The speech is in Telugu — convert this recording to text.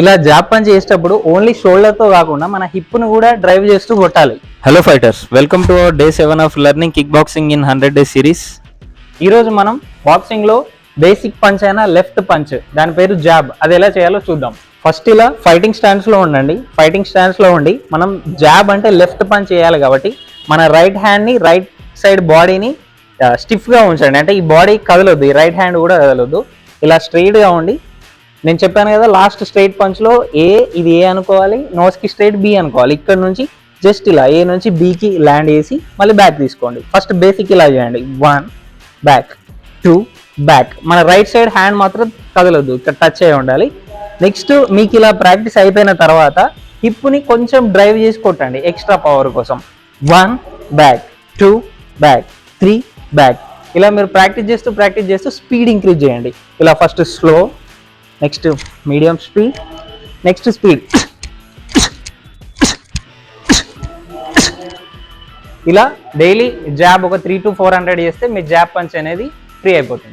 ఇలా జాబ్ పంచ్ చేసేటప్పుడు ఓన్లీ షోల్డర్తో కాకుండా మన హిప్ను కూడా డ్రైవ్ చేస్తూ కొట్టాలి. Hello fighters, welcome to our day 7 of learning kick boxing in 100 days series. ఈరోజు మనం బాక్సింగ్లో బేసిక్ పంచ్ అయిన లెఫ్ట్ పంచ్, దాని పేరు జాబ్, అది ఎలా చేయాలో చూద్దాం. ఫస్ట్ ఇలా ఫైటింగ్ స్టాండ్స్లో ఉండండి. ఫైటింగ్ స్టాండ్స్లో ఉండి మనం జాబ్ అంటే లెఫ్ట్ పంచ్ చేయాలి కాబట్టి మన రైట్ హ్యాండ్ని, రైట్ సైడ్ బాడీని స్టిఫ్గా ఉంచండి. అంటే ఈ బాడీ కదలొద్దు, ఈ రైట్ హ్యాండ్ కూడా కదలొద్దు. ఇలా స్ట్రైట్గా ఉండి, నేను చెప్పాను కదా లాస్ట్ స్ట్రైట్ పంచ్లో ఇది ఏ అనుకోవాలి, నోస్కి స్ట్రైట్ బి అనుకోవాలి. ఇక్కడ నుంచి జస్ట్ ఇలా ఏ నుంచి బికి ల్యాండ్ చేసి మళ్ళీ బ్యాక్ తీసుకోండి. ఫస్ట్ బేసిక్ ఇలా చేయండి, 1 బ్యాక్, 2 బ్యాక్. మన రైట్ సైడ్ హ్యాండ్ మాత్రం కదలొద్దు, ఇక్కడ టచ్ అయి ఉండాలి. నెక్స్ట్ మీకు ఇలా ప్రాక్టీస్ అయిపోయిన తర్వాత హిప్ని కొంచెం డ్రైవ్ చేసి కొట్టండి ఎక్స్ట్రా పవర్ కోసం. 1 బ్యాక్, 2 బ్యాక్, 3 బ్యాక్. ఇలా మీరు ప్రాక్టీస్ చేస్తూ స్పీడ్ ఇంక్రీజ్ చేయండి. ఇలా first slow, next medium speed, next speed. ఇలా డైలీ జాబ్ ఒక 3 to 400 చేస్తే మీ జాబ్ పంచ్ అనేది ఫ్రీ అయిపోతుంది.